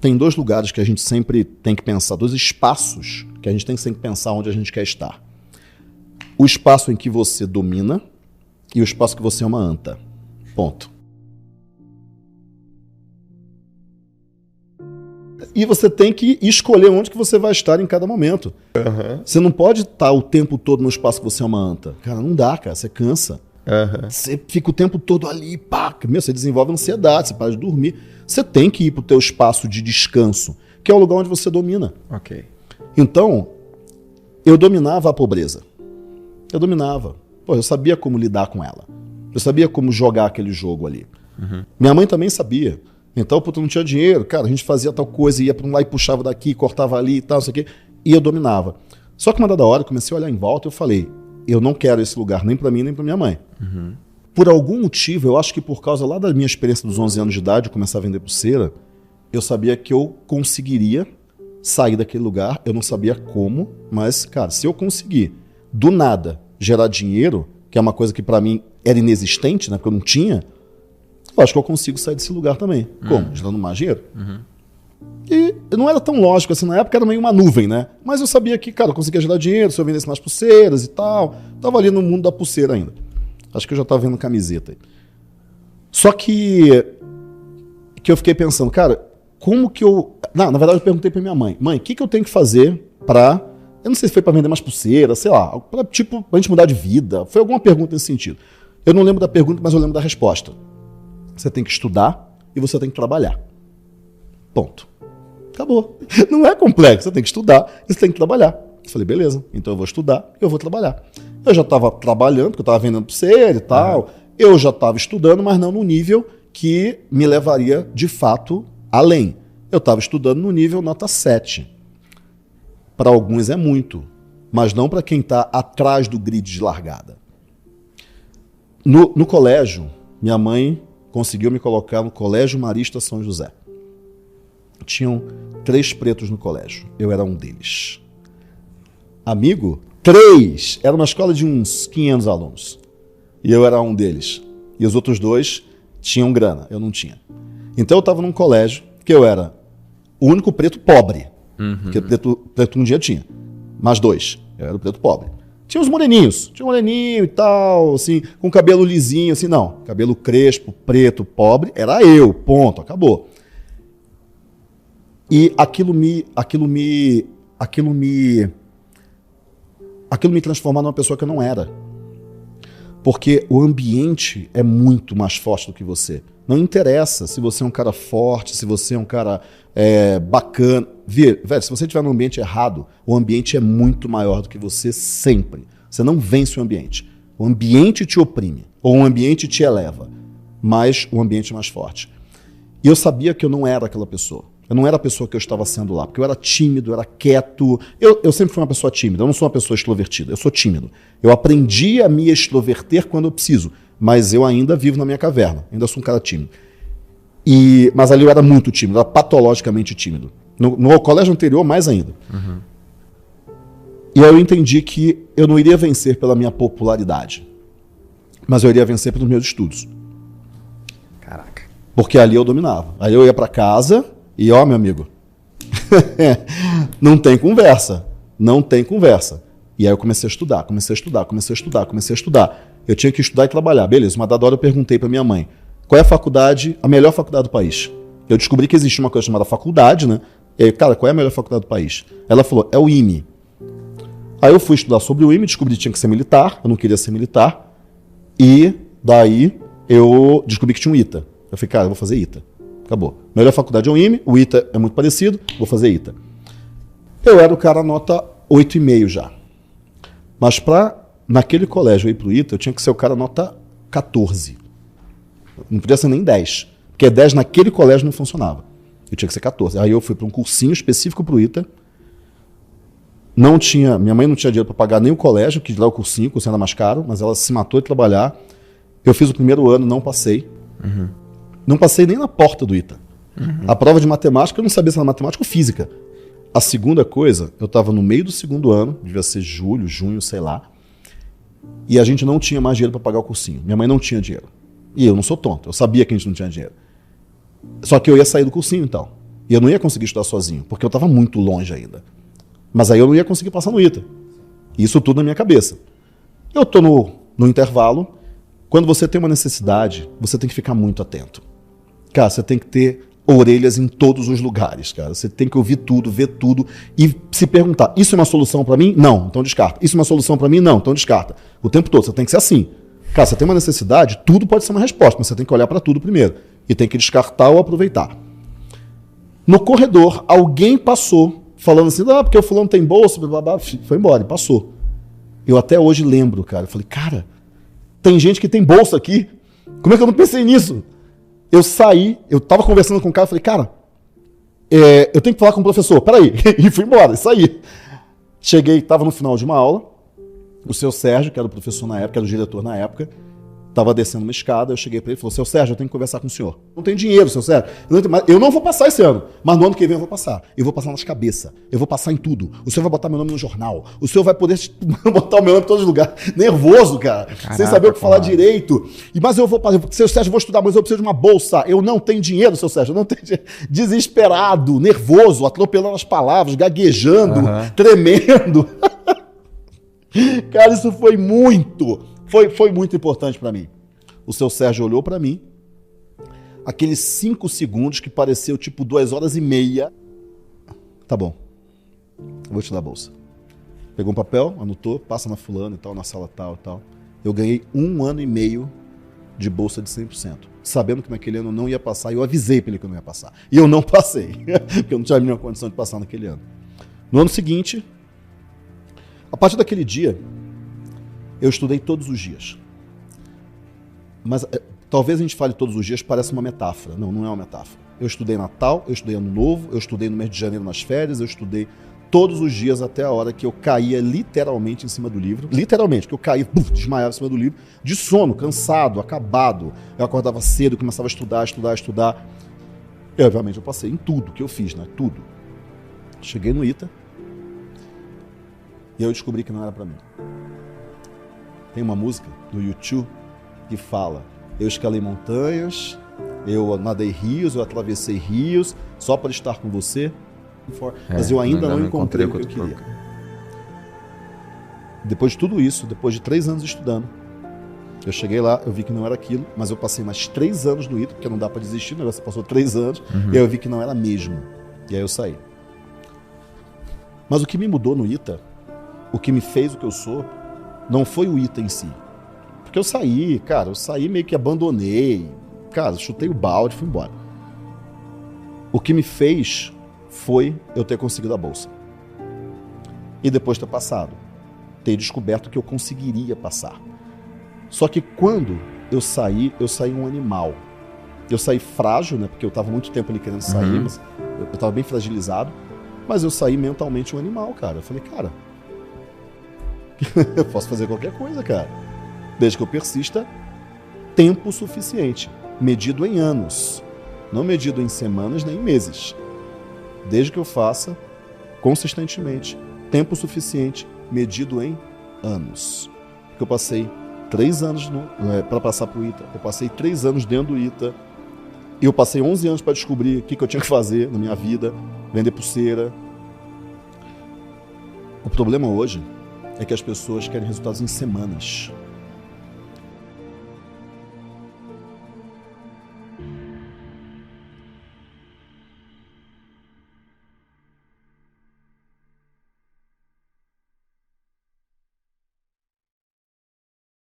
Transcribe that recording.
Tem dois lugares que a gente sempre tem que pensar, dois espaços que a gente tem que sempre pensar onde a gente quer estar. O espaço em que você domina e o espaço que você é uma anta. Ponto. E você tem que escolher onde que você vai estar em cada momento. Uhum. Você não pode estar o tempo todo no espaço que você é uma anta. Cara, não dá, cara. Você cansa. Uhum. Você fica o tempo todo ali, pá, você desenvolve ansiedade, você para de dormir. Você tem que ir para o teu espaço de descanso, que é o lugar onde você domina. Ok. Então, eu dominava a pobreza. Eu dominava. Pô, eu sabia como lidar com ela. Eu sabia como jogar aquele jogo ali. Uhum. Minha mãe também sabia. Então, puta, não tinha dinheiro. Cara, a gente fazia tal coisa, ia para um lá e puxava daqui, cortava ali e tal, não sei o quê. E eu dominava. Só que uma dada hora, eu comecei a olhar em volta e eu falei, eu não quero esse lugar nem para mim, nem para minha mãe. Uhum. Por algum motivo, eu acho que por causa lá da minha experiência dos 11 anos de idade, eu começar a vender pulseira, eu sabia que eu conseguiria sair daquele lugar. Eu não sabia como, mas, cara, se eu conseguir, do nada, gerar dinheiro, que é uma coisa que para mim era inexistente, né, porque eu não tinha, eu acho que eu consigo sair desse lugar também. Como? Gerando mais dinheiro. Uhum. E não era tão lógico assim, na época era meio uma nuvem, né? Mas eu sabia que, cara, eu conseguia gerar dinheiro se eu vendesse mais pulseiras e tal. Tava ali no mundo da pulseira ainda. Acho que eu já tava vendo camiseta aí. Só que eu fiquei pensando, cara, como que eu... Não, na verdade eu perguntei pra minha mãe, o que eu tenho que fazer pra... Eu não sei se foi pra vender mais pulseira, sei lá, pra gente mudar de vida. Foi alguma pergunta nesse sentido. Eu não lembro da pergunta, mas eu lembro da resposta. Você tem que estudar e você tem que trabalhar. Ponto. Acabou. Não é complexo. Você tem que estudar e você tem que trabalhar. Eu falei, beleza, então eu vou estudar e eu vou trabalhar. Eu já estava trabalhando, porque eu estava vendendo pulseira e tal. Uhum. Eu já estava estudando, mas não no nível que me levaria, de fato, além. Eu estava estudando no nível nota 7. Para alguns é muito, mas não para quem está atrás do grid de largada. No colégio, minha mãe conseguiu me colocar no Colégio Marista São José. Tinham 3 pretos no colégio. Eu era um deles. Amigo? 3! Era uma escola de uns 500 alunos. E eu era um deles. E os outros 2 tinham grana. Eu não tinha. Então eu estava num colégio que eu era o único preto pobre. Uhum. Porque preto um dia tinha. Mais 2. Eu era o preto pobre. Tinha uns moreninhos. Tinha um moreninho e tal, assim, com cabelo lisinho, assim, não. Cabelo crespo, preto, pobre. Era eu, ponto. Acabou. E aquilo me transformava numa pessoa que eu não era. Porque o ambiente é muito mais forte do que você. Não interessa se você é um cara forte, se você é um cara bacana. Velho, se você estiver no ambiente errado, o ambiente é muito maior do que você sempre. Você não vence o ambiente. O ambiente te oprime, ou o ambiente te eleva, mas o ambiente é mais forte. E eu sabia que eu não era aquela pessoa. Eu não era a pessoa que eu estava sendo lá, porque eu era tímido, eu era quieto. Eu sempre fui uma pessoa tímida, eu não sou uma pessoa extrovertida, eu sou tímido. Eu aprendi a me extroverter quando eu preciso, mas eu ainda vivo na minha caverna, ainda sou um cara tímido. Mas ali eu era muito tímido, eu era patologicamente tímido. No colégio anterior, mais ainda. Uhum. E aí eu entendi que eu não iria vencer pela minha popularidade, mas eu iria vencer pelos meus estudos. Caraca. Porque ali eu dominava. Aí eu ia para casa... E ó, meu amigo, não tem conversa. E aí eu comecei a estudar. Eu tinha que estudar e trabalhar. Beleza, uma dada hora eu perguntei para minha mãe, qual é a melhor faculdade do país? Eu descobri que existia uma coisa chamada faculdade, né? E aí, cara, qual é a melhor faculdade do país? Ela falou, é o IME. Aí eu fui estudar sobre o IME, descobri que tinha que ser militar, eu não queria ser militar. E daí eu descobri que tinha um ITA. Eu falei, cara, eu vou fazer ITA. Acabou. Melhor faculdade é o IME, o ITA é muito parecido, vou fazer ITA. Eu era o cara nota 8,5 já. Mas naquele colégio eu ir pro ITA, eu tinha que ser o cara nota 14. Não podia ser nem 10. Porque 10 naquele colégio não funcionava. Eu tinha que ser 14. Aí eu fui para um cursinho específico pro ITA. Minha mãe não tinha dinheiro para pagar nem o colégio, que lá o cursinho era mais caro, mas ela se matou de trabalhar. Eu fiz o primeiro ano, não passei. Uhum. Não passei nem na porta do ITA. Uhum. A prova de matemática, eu não sabia se era matemática ou física. A segunda coisa, eu estava no meio do segundo ano, devia ser julho, junho, sei lá. E a gente não tinha mais dinheiro para pagar o cursinho. Minha mãe não tinha dinheiro. E eu não sou tonto, eu sabia que a gente não tinha dinheiro. Só que eu ia sair do cursinho então. E eu não ia conseguir estudar sozinho, porque eu estava muito longe ainda. Mas aí eu não ia conseguir passar no ITA. Isso tudo na minha cabeça. Eu estou no intervalo. Quando você tem uma necessidade, você tem que ficar muito atento. Cara, você tem que ter orelhas em todos os lugares, cara. Você tem que ouvir tudo, ver tudo e se perguntar, isso é uma solução para mim? Não, então descarta. Isso é uma solução para mim? Não, então descarta. O tempo todo, você tem que ser assim. Cara, você tem uma necessidade, tudo pode ser uma resposta, mas você tem que olhar para tudo primeiro. E tem que descartar ou aproveitar. No corredor, alguém passou falando assim, porque o fulano tem bolsa, blá, blá, blá, foi embora, e passou. Eu até hoje lembro, cara. Eu falei, cara, tem gente que tem bolsa aqui. Como é que eu não pensei nisso? Eu saí, eu tava conversando com o cara, falei, cara, eu tenho que falar com o professor, peraí. E fui embora, e saí. Cheguei, tava no final de uma aula, o seu Sérgio, que era o professor na época, era o diretor na época, tava descendo uma escada, eu cheguei para ele e falei, seu Sérgio, eu tenho que conversar com o senhor. Não tem dinheiro, seu Sérgio. Eu não vou passar esse ano, mas no ano que vem eu vou passar. Eu vou passar nas cabeças, eu vou passar em tudo. O senhor vai botar meu nome no jornal, o senhor vai poder botar o meu nome em todos os lugares. Nervoso, cara, Caraca, sem saber o que falar direito. Mas eu vou passar, seu Sérgio, eu vou estudar, mas eu preciso de uma bolsa. Eu não tenho dinheiro, seu Sérgio, eu não tenho dinheiro. Desesperado, nervoso, atropelando as palavras, gaguejando, tremendo. Cara, isso foi muito... Foi muito importante para mim. O seu Sérgio olhou para mim, aqueles 5 segundos que pareceu tipo 2h30. Tá bom, eu vou te dar a bolsa. Pegou um papel, anotou, passa na fulana e tal, na sala tal e tal. Eu ganhei 1 ano e meio de bolsa de 100%. Sabendo que naquele ano eu não ia passar, e eu avisei para ele que eu não ia passar. E eu não passei, porque eu não tinha a mínima condição de passar naquele ano. No ano seguinte, a partir daquele dia, eu estudei todos os dias. Mas talvez a gente fale todos os dias, parece uma metáfora. Não, não é uma metáfora. Eu estudei Natal, eu estudei Ano Novo, eu estudei no mês de janeiro nas férias, eu estudei todos os dias até a hora que eu caía literalmente em cima do livro. Literalmente, que eu caía, desmaiava em cima do livro, de sono, cansado, acabado. Eu acordava cedo, começava a estudar. E, obviamente, eu passei em tudo que eu fiz, né? Tudo. Cheguei no ITA e eu descobri que não era pra mim. Tem uma música do YouTube que fala: eu escalei montanhas, eu nadei rios, eu atravessei rios só para estar com você, mas eu ainda não encontrei o que eu queria. Depois de tudo isso, depois de 3 anos estudando, eu cheguei lá, eu vi que não era aquilo, mas eu passei mais 3 anos no ITA, porque não dá para desistir, o negócio passou 3 anos, e aí eu vi que não era mesmo, e aí eu saí. Mas o que me mudou no ITA, o que me fez o que eu sou, não foi o ITA em si. Porque eu saí meio que abandonei. Cara, chutei o balde e fui embora. O que me fez foi eu ter conseguido a bolsa. E depois ter passado. Ter descoberto que eu conseguiria passar. Só que quando eu saí um animal. Eu saí frágil, né? Porque eu estava muito tempo ali querendo sair, mas eu estava bem fragilizado. Mas eu saí mentalmente um animal, cara. Eu falei, cara, eu posso fazer qualquer coisa, cara. Desde que eu persista tempo suficiente, medido em anos, não medido em semanas nem em meses. Desde que eu faça consistentemente tempo suficiente, medido em anos. Porque eu passei 3 anos para passar para o ITA, eu passei 3 anos dentro do ITA, e eu passei 11 anos para descobrir o que eu tinha que fazer na minha vida, vender pulseira. O problema hoje é que as pessoas querem resultados em semanas.